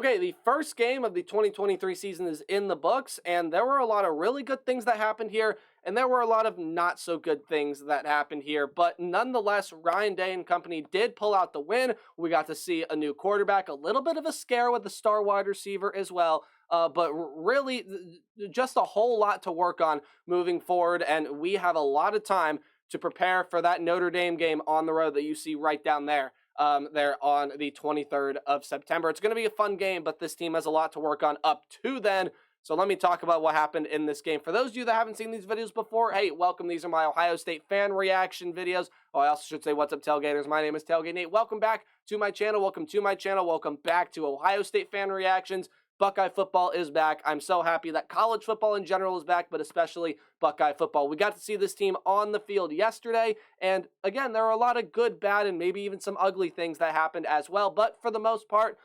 Okay, the first game of the 2023 season is in the books, and there were a lot of really good things that happened here, and there were a lot of not so good things that happened here. But nonetheless, Ryan Day and company did pull out the win. We got to see a new quarterback, a little bit of a scare with the star wide receiver as well. But really, just a whole lot to work on moving forward, and we have a lot of time to prepare for that Notre Dame game on the road that you see right down there. There on the 23rd of September. It's going to be a fun game, but this team has a lot to work on up to then. So let me talk about what happened in this game. For those of you that haven't seen these videos before, hey, welcome. These are my Ohio State fan reaction videos. Oh, I also should say, what's up, Tailgaters? My name is Tailgate Nate. Welcome back to my channel. Welcome to my channel. Welcome back to Ohio State fan reactions. Buckeye football is back. I'm so happy that college football in general is back, but especially Buckeye football. We got to see this team on the field yesterday, and again, there were a lot of good, bad, and maybe even some ugly things that happened as well, but for the most part,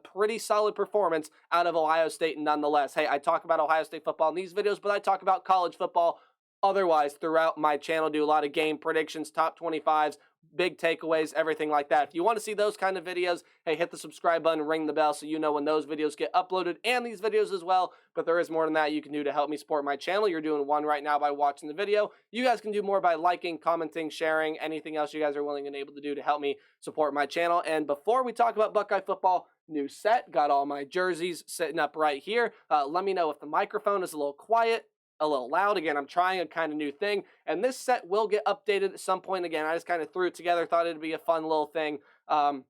pretty solid performance out of Ohio State nonetheless. Hey, I talk about Ohio State football in these videos, but I talk about college football otherwise throughout my channel. Do a lot of game predictions, top 25s, big takeaways, everything like that. If you want to see those kind of videos, hey, hit the subscribe button, ring the bell so you know when those videos get uploaded, and these videos as well. But there is more than that you can do to help me support my channel. You're doing one right now by watching the video. You guys can do more by liking, commenting, sharing, anything else you guys are willing and able to do to help me support my channel. And before we talk about Buckeye football, new set, got all my jerseys sitting up right here. Let me know if the microphone is a little quiet, a little loud. Again, I'm trying a kind of new thing, and this set will get updated at some point. Again, I just kind of threw it together, thought it'd be a fun little thing to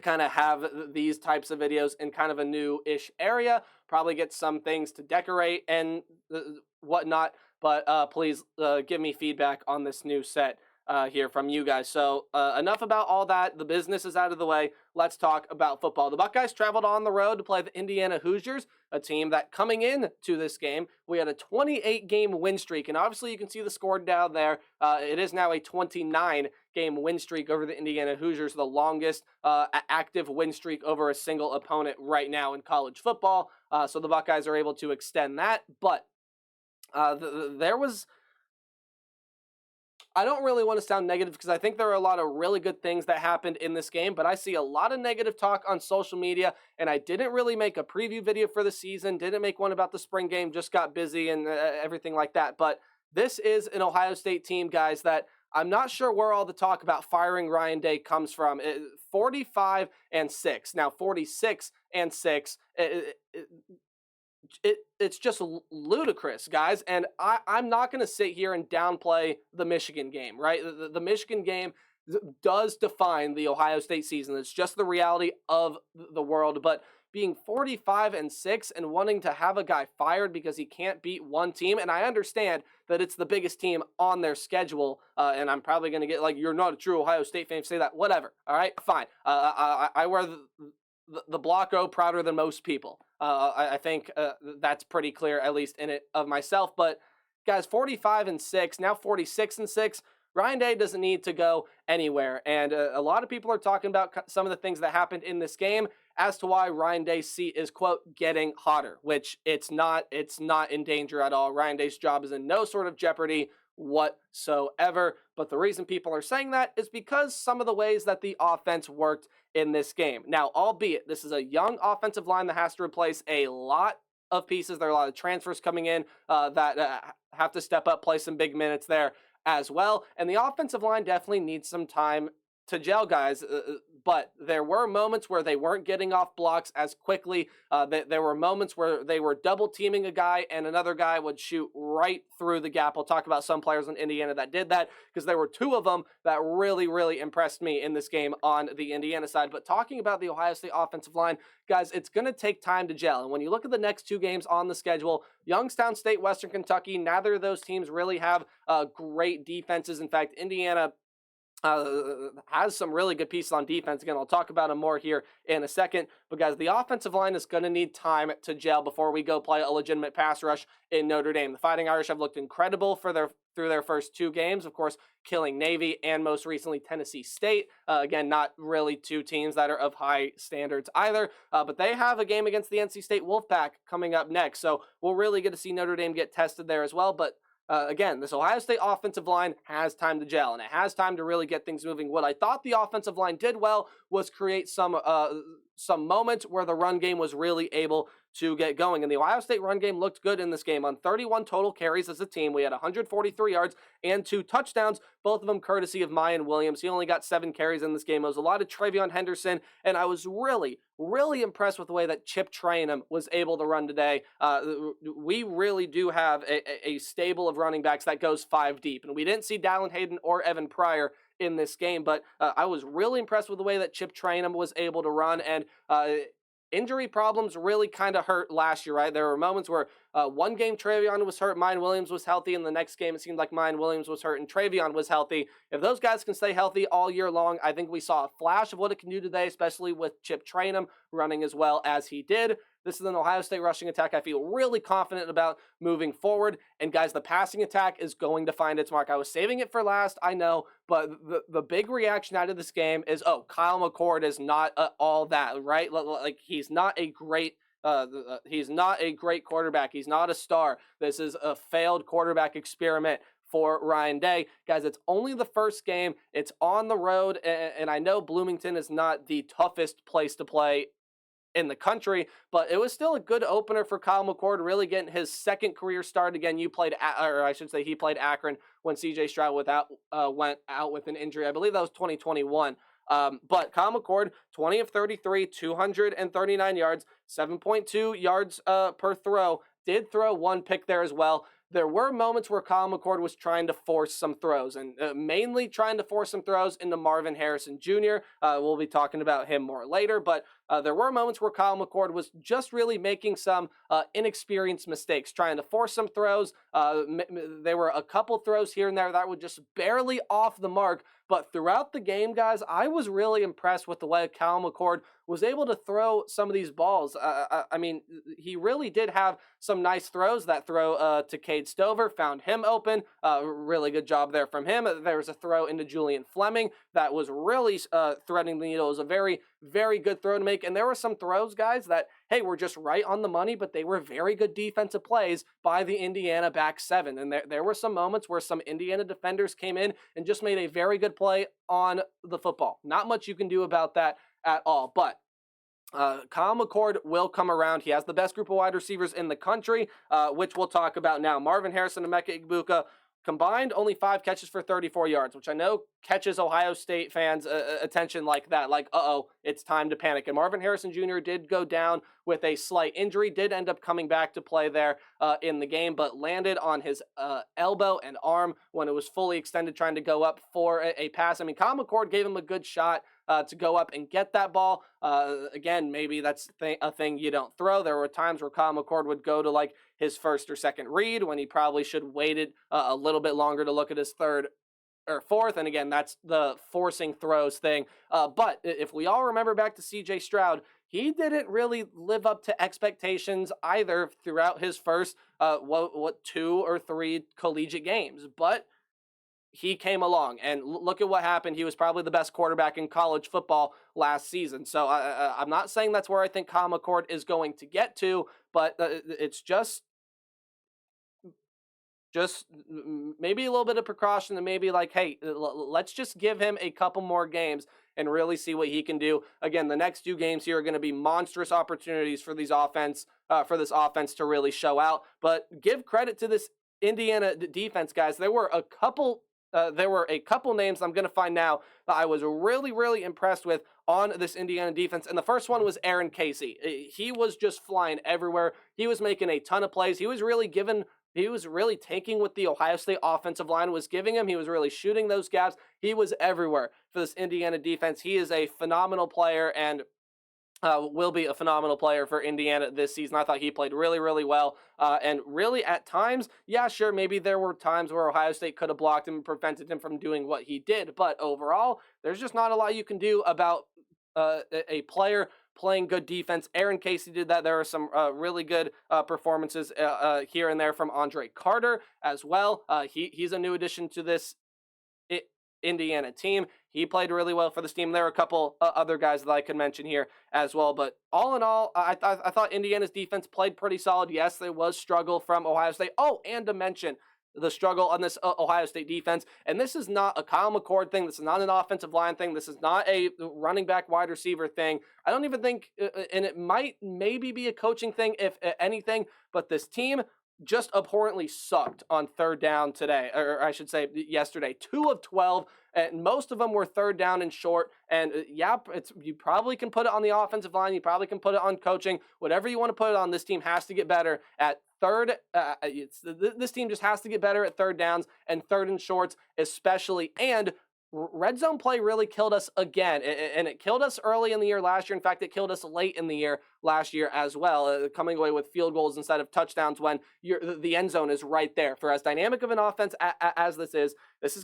kind of have these types of videos in kind of a new-ish area. Probably get some things to decorate and whatnot, but please give me feedback on this new set here from you guys. So enough about all that. The business is out of the way. Let's talk about football. The Buckeyes traveled on the road to play the Indiana Hoosiers, a team that coming in to this game, we had a 28-game win streak, and obviously you can see the score down there. It is now a 29-game win streak over the Indiana Hoosiers, the longest active win streak over a single opponent right now in college football. So the Buckeyes are able to extend that, but there was... I don't really want to sound negative because I think there are a lot of really good things that happened in this game, but I see a lot of negative talk on social media, and I didn't really make a preview video for the season, didn't make one about the spring game, just got busy and everything like that. But this is an Ohio State team, guys, that I'm not sure where all the talk about firing Ryan Day comes from. 45-6. Now 46-6. It's just ludicrous, guys, and I'm not going to sit here and downplay the Michigan game, right? The Michigan game does define the Ohio State season. It's just the reality of the world, but being 45-6 and wanting to have a guy fired because he can't beat one team, and I understand that it's the biggest team on their schedule, and I'm probably going to get, like, you're not a true Ohio State fan, say that, whatever, all right, fine. I wear the block O prouder than most people. I think that's pretty clear, at least in it of myself. But guys, 45-6, now 46-6. Ryan Day doesn't need to go anywhere. And a lot of people are talking about some of the things that happened in this game as to why Ryan Day's seat is, quote, getting hotter, which it's not in danger at all. Ryan Day's job is in no sort of jeopardy whatsoever. But the reason people are saying that is because some of the ways that the offense worked in this game. Now, albeit this is a young offensive line that has to replace a lot of pieces. There are a lot of transfers coming in that have to step up, play some big minutes there as well. And the offensive line definitely needs some time to gel, guys, but there were moments where they weren't getting off blocks as quickly. There were moments where they were double teaming a guy and another guy would shoot right through the gap. I'll talk about some players in Indiana that did that because there were two of them that really, really impressed me in this game on the Indiana side. But talking about the Ohio State offensive line, guys, it's going to take time to gel. And when you look at the next two games on the schedule, Youngstown State, Western Kentucky, neither of those teams really have great defenses. In fact, Indiana has some really good pieces on defense. Again, I'll talk about them more here in a second. But guys, the offensive line is going to need time to gel before we go play a legitimate pass rush in Notre Dame. The Fighting Irish have looked incredible through their first two games, of course, killing Navy and most recently Tennessee State. Again, not really two teams that are of high standards either, but they have a game against the NC State Wolfpack coming up next. So we'll really get to see Notre Dame get tested there as well. But again, this Ohio State offensive line has time to gel, and it has time to really get things moving. What I thought the offensive line did well was create some some moments where the run game was really able to get going. And the Ohio State run game looked good in this game. On 31 total carries as a team, we had 143 yards and 2 touchdowns, both of them courtesy of Mayan Williams. He only got 7 carries in this game. It was a lot of Travion Henderson, and I was really impressed with the way that Chip Trayanum was able to run today. We really do have a stable of running backs that goes 5 deep, and we didn't see Dallin Hayden or Evan Pryor in this game, but I was really impressed with the way that Chip Trayanum was able to run, and injury problems really kind of hurt last year, right? There were moments where one game Travion was hurt, Mayan Williams was healthy, and the next game it seemed like Mayan Williams was hurt and Travion was healthy. If those guys can stay healthy all year long, I think we saw a flash of what it can do today, especially with Chip Trayanum running as well as he did. This is an Ohio State rushing attack I feel really confident about moving forward. And guys, the passing attack is going to find its mark. I was saving it for last, I know, but the big reaction out of this game is, oh, Kyle McCord is not all that, right? Like, he's not a great quarterback. He's not a star. This is a failed quarterback experiment for Ryan Day. Guys, it's only the first game. It's on the road, and I know Bloomington is not the toughest place to play in the country, but it was still a good opener for Kyle McCord, really getting his second career start. Again, he played Akron when CJ Stroud went out with an injury. I believe that was 2021. But Kyle McCord, 20 of 33, 239 yards, 7.2 yards per throw. Did throw 1 pick there as well. There were moments where Kyle McCord was trying to force some throws, and mainly trying to force some throws into Marvin Harrison Jr. We'll be talking about him more later, but there were moments where Kyle McCord was just really making some inexperienced mistakes, trying to force some throws. There were a couple throws here and there that were just barely off the mark, but throughout the game, guys, I was really impressed with the way Kyle McCord was able to throw some of these balls. I mean, he really did have some nice throws. That throw to Cade Stover found him open. Really good job there from him. There was a throw into Julian Fleming that was really threading the needle. It was a very, very good throw to make. And there were some throws, guys, that, hey, were just right on the money, but they were very good defensive plays by the Indiana back 7. And there were some moments where some Indiana defenders came in and just made a very good play on the football. Not much you can do about that at all. But Kyle McCord will come around. He has the best group of wide receivers in the country, which we'll talk about now. Marvin Harrison and Emeka Egbuka combined only 5 catches for 34 yards, which I know catches Ohio State fans' attention like that. Like, it's time to panic. And Marvin Harrison Jr. did go down with a slight injury, did end up coming back to play there in the game, but landed on his elbow and arm when it was fully extended trying to go up for a pass. I mean, Kyle McCord gave him a good shot to go up and get that ball. Again, maybe that's a thing you don't throw. There were times where Kyle McCord would go to like his first or second read when he probably should have waited a little bit longer to look at his third or fourth. And again, that's the forcing throws thing. But if we all remember back to CJ Stroud, he didn't really live up to expectations either throughout his first, 2 or 3 collegiate games. But he came along, and look at what happened. He was probably the best quarterback in college football last season. So I'm not saying that's where I think Kyle McCord is going to get to, but it's just maybe a little bit of precaution and maybe like, hey, let's just give him a couple more games and really see what he can do. Again, the next 2 games here are going to be monstrous opportunities for this offense to really show out. But give credit to this Indiana defense, guys. There were a couple names I'm going to find now that I was really, really impressed with on this Indiana defense. And the first one was Aaron Casey. He was just flying everywhere. He was making a ton of plays. He was really taking what the Ohio State offensive line was giving him. He was really shooting those gaps. He was everywhere for this Indiana defense. He is a phenomenal player and will be a phenomenal player for Indiana this season. I thought he played really, really well. And really at times, yeah, sure, maybe there were times where Ohio State could have blocked him and prevented him from doing what he did. But overall, there's just not a lot you can do about a player playing good defense. Aaron Casey did that. There were some really good performances here and there from Andre Carter as well. He's a new addition to this Indiana team. He played really well for this team. There were a couple other guys that I could mention here as well. But all in all, I thought Indiana's defense played pretty solid. Yes, there was struggle from Ohio State. Oh, and to mention, the struggle on this Ohio State defense. And this is not a Kyle McCord thing. This is not an offensive line thing. This is not a running back wide receiver thing. I don't even think, and it might maybe be a coaching thing, if anything, but this team just abhorrently sucked on third down today, or I should say yesterday. 2 of 12, and most of them were third down and short. And you probably can put it on the offensive line. You probably can put it on coaching. Whatever you want to put it on, this team has to get better at third. This team just has to get better at third downs and third and shorts, especially. And red zone play really killed us again, and it killed us early in the year last year. In fact, it killed us late in the year last year as well, coming away with field goals instead of touchdowns when the end zone is right there. For as dynamic of an offense as this is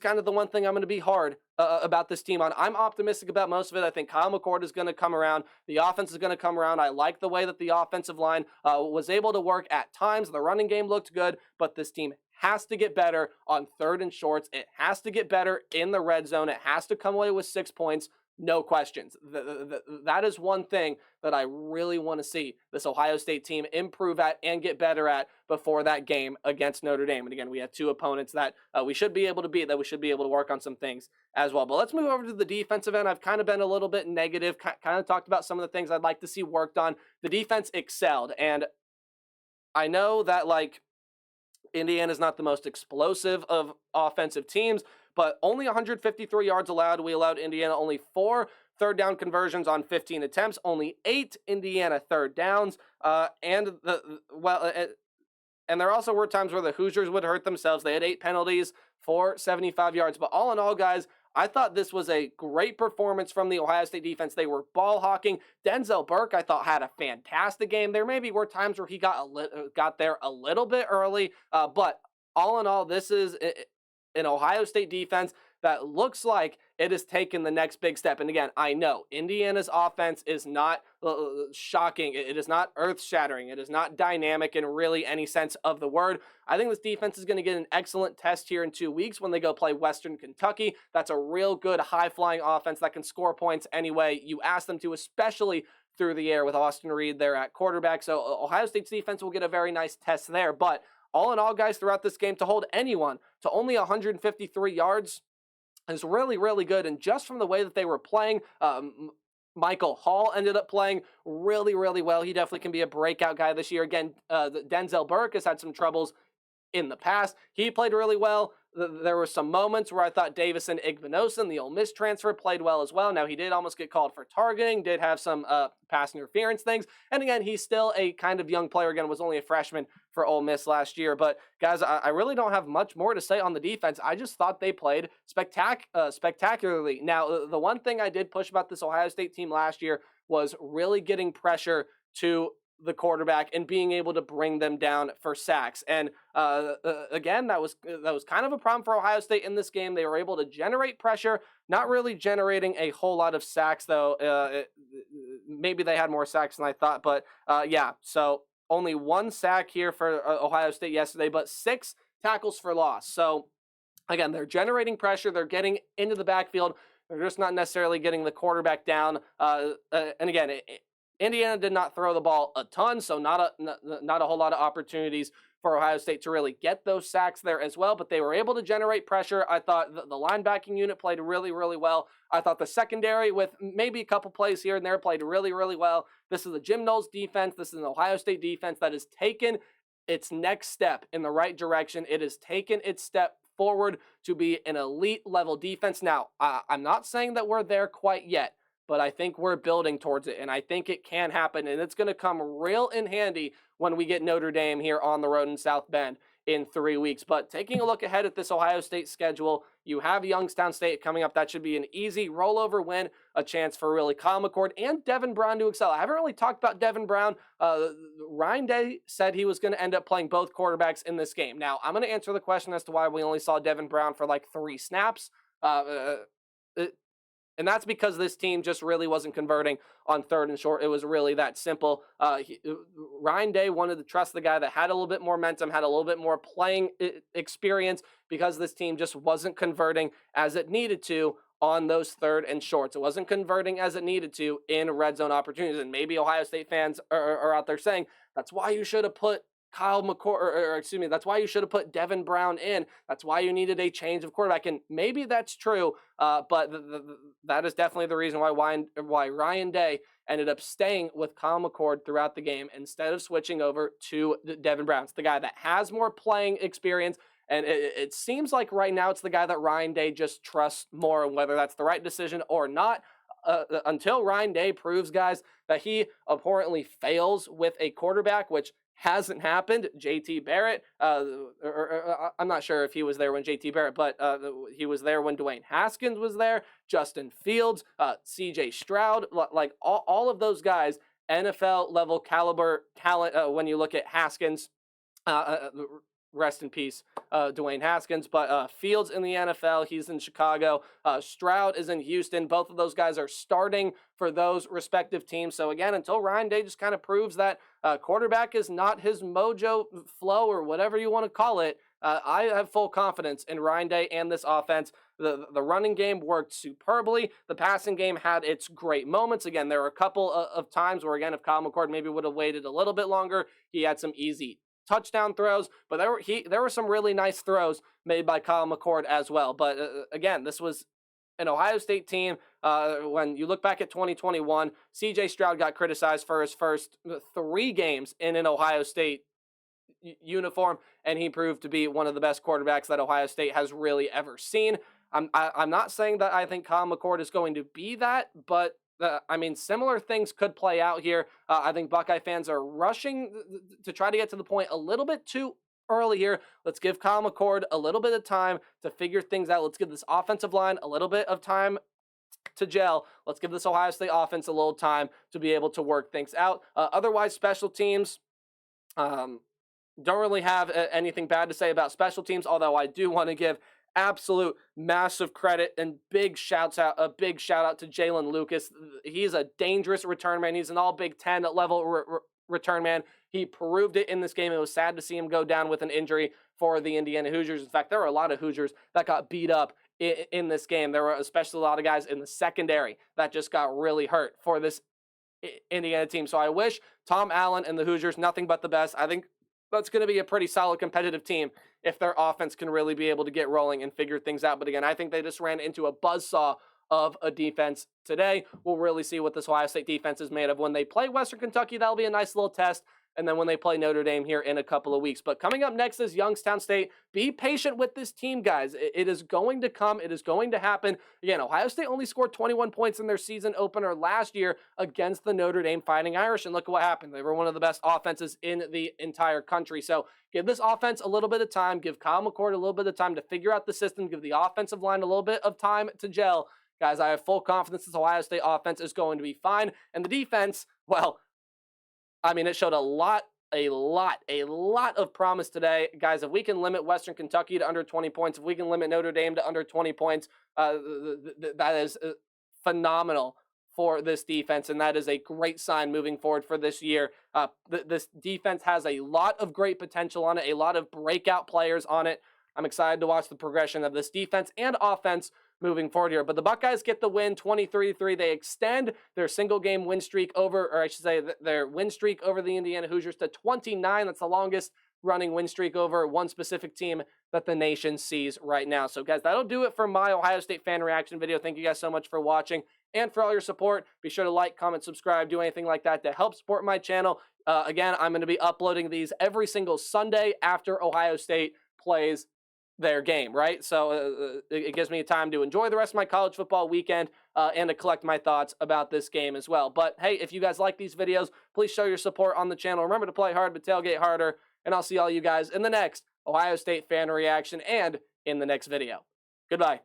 kind of the one thing I'm going to be hard about this team on. I'm optimistic about most of it. I think Kyle McCord is going to come around. The offense is going to come around. I like the way that the offensive line was able to work at times. The running game looked good, but this team has to get better on third and shorts. It has to get better in the red zone. It has to come away with 6 points. No questions. That is one thing that I really want to see this Ohio State team improve at and get better at before that game against Notre Dame. And again, we have 2 opponents that we should be able to beat, that we should be able to work on some things as well. But let's move over to the defensive end. I've kind of been a little bit negative, kind of talked about some of the things I'd like to see worked on. The defense excelled. And I know that, Indiana's not the most explosive of offensive teams, but only 153 yards allowed. We allowed Indiana only 4 third down conversions on 15 attempts, only 8 Indiana third downs, and there also were times where the Hoosiers would hurt themselves. They had 8 penalties for 75 yards. But all in all, guys, I thought this was a great performance from the Ohio State defense. They were ball hawking. Denzel Burke, I thought, had a fantastic game. There maybe were times where he got there a little bit early, but all in all, this is an Ohio State defense that looks like it has taken the next big step. And again, I know Indiana's offense is not shocking. It is not earth-shattering. It is not dynamic in really any sense of the word. I think this defense is going to get an excellent test here in 2 weeks when they go play Western Kentucky. That's a real good high-flying offense that can score points any way you ask them to, especially through the air with Austin Reed there at quarterback. So Ohio State's defense will get a very nice test there. But all in all, guys, throughout this game, to hold anyone to only 153 yards is really, really good. And just from the way that they were playing, Michael Hall ended up playing really, really well. He definitely can be a breakout guy this year. Again, Denzel Burke has had some troubles in the past. He played really well. There were some moments where I thought Davison Igbinosun, the Ole Miss transfer, played well as well. Now, he did almost get called for targeting, did have some pass interference things. And again, he's still a kind of young player. Again, was only a freshman for Ole Miss last year. But guys, I really don't have much more to say on the defense. I just thought they played spectacularly. Now, the one thing I did push about this Ohio State team last year was really getting pressure to the quarterback and being able to bring them down for sacks. And again, that was kind of a problem for Ohio State in this game. They were able to generate pressure, not really generating a whole lot of sacks, though. Maybe they had more sacks than I thought, but yeah. So only 1 sack here for Ohio State yesterday, but 6 tackles for loss. So again, they're generating pressure. They're getting into the backfield. They're just not necessarily getting the quarterback down. And again, Indiana did not throw the ball a ton, so not a whole lot of opportunities for Ohio State to really get those sacks there as well, but they were able to generate pressure. I thought the linebacking unit played really, really well. I thought the secondary, with maybe a couple plays here and there, played really, really well. This is the Jim Knowles defense. This is an Ohio State defense that has taken its next step in the right direction. It has taken its step forward to be an elite level defense. Now, I'm not saying that we're there quite yet, but I think we're building towards it, and I think it can happen, and it's going to come real in handy when we get Notre Dame here on the road in South Bend in 3 weeks. But taking a look ahead at this Ohio State schedule, you have Youngstown State coming up. That should be an easy rollover win, a chance for really Kyle McCord and Devin Brown to excel. I haven't really talked about Devin Brown. Ryan Day said he was going to end up playing both quarterbacks in this game. Now, I'm going to answer the question as to why we only saw Devin Brown for 3 snaps. And that's because this team just really wasn't converting on third and short. It was really that simple. Ryan Day wanted to trust the guy that had a little bit more momentum, had a little bit more playing experience, because this team just wasn't converting as it needed to on those third and shorts. It wasn't converting as it needed to in red zone opportunities. And maybe Ohio State fans are out there saying, that's why you should have put Kyle McCord, or excuse me, that's why you should have put Devin Brown in. That's why you needed a change of quarterback. And maybe that's true, but that is definitely the reason why Ryan Day ended up staying with Kyle McCord throughout the game instead of switching over to Devin Brown. It's the guy that has more playing experience. And it seems like right now it's the guy that Ryan Day just trusts more, and whether that's the right decision or not. Until Ryan Day proves, guys, that he abhorrently fails with a quarterback, which hasn't happened. JT Barrett, I'm not sure if he was there when JT Barrett, but he was there when Dwayne Haskins was there, Justin Fields, CJ Stroud, like all of those guys, NFL level caliber talent. When you look at Haskins, rest in peace, Dwayne Haskins. But Fields in the NFL, he's in Chicago. Stroud is in Houston. Both of those guys are starting for those respective teams. So again, until Ryan Day just kind of proves that quarterback is not his mojo flow or whatever you want to call it, I have full confidence in Ryan Day and this offense. The running game worked superbly. The passing game had its great moments. Again, there were a couple of times where, again, if Kyle McCord maybe would have waited a little bit longer, he had some easy touchdown throws, but there were some really nice throws made by Kyle McCord as well. But again, this was an Ohio State team. When you look back at 2021, CJ Stroud got criticized for his first 3 games in an Ohio State uniform, and he proved to be one of the best quarterbacks that Ohio State has really ever seen. I'm not saying that I think Kyle McCord is going to be that, but I mean, similar things could play out here. I think Buckeye fans are rushing to try to get to the point a little bit too early here. Let's give Kyle McCord a little bit of time to figure things out. Let's give this offensive line a little bit of time to gel. Let's give this Ohio State offense a little time to be able to work things out. Otherwise, special teams, don't really have anything bad to say about special teams, although I do want to give absolute massive credit and a big shout out to Jalen Lucas. He's a dangerous return man. He's an all Big Ten level return man. He proved it in this game. It was sad to see him go down with an injury for the Indiana Hoosiers. In fact, there were a lot of Hoosiers that got beat up in this game. There were especially a lot of guys in the secondary that just got really hurt for this Indiana team. So I wish Tom Allen and the Hoosiers nothing but the best. I think that's going to be a pretty solid competitive team if their offense can really be able to get rolling and figure things out. But again, I think they just ran into a buzzsaw of a defense today. We'll really see what this Ohio State defense is made of. When they play Western Kentucky, that'll be a nice little test. And then when they play Notre Dame here in a couple of weeks. But coming up next is Youngstown State. Be patient with this team, guys. It is going to come. It is going to happen. Again, Ohio State only scored 21 points in their season opener last year against the Notre Dame Fighting Irish. And look at what happened. They were one of the best offenses in the entire country. So give this offense a little bit of time. Give Kyle McCord a little bit of time to figure out the system. Give the offensive line a little bit of time to gel. Guys, I have full confidence this Ohio State offense is going to be fine. And the defense, well, I mean, it showed a lot of promise today. Guys, if we can limit Western Kentucky to under 20 points, if we can limit Notre Dame to under 20 points, that is phenomenal for this defense, and that is a great sign moving forward for this year. This defense has a lot of great potential on it, a lot of breakout players on it. I'm excited to watch the progression of this defense and offense moving forward here. But the Buckeyes get the win 23-3. They extend their single game win streak over, or I should say their win streak over the Indiana Hoosiers to 29. That's the longest running win streak over one specific team that the nation sees right now. So guys, that'll do it for my Ohio State fan reaction video. Thank you guys so much for watching and for all your support. Be sure to like, comment, subscribe, do anything like that to help support my channel. Again, I'm going to be uploading these every single Sunday after Ohio State plays their game, right? So it gives me time to enjoy the rest of my college football weekend and to collect my thoughts about this game as well. But hey, if you guys like these videos, please show your support on the channel. Remember to play hard, but tailgate harder. And I'll see all you guys in the next Ohio State fan reaction and in the next video. Goodbye.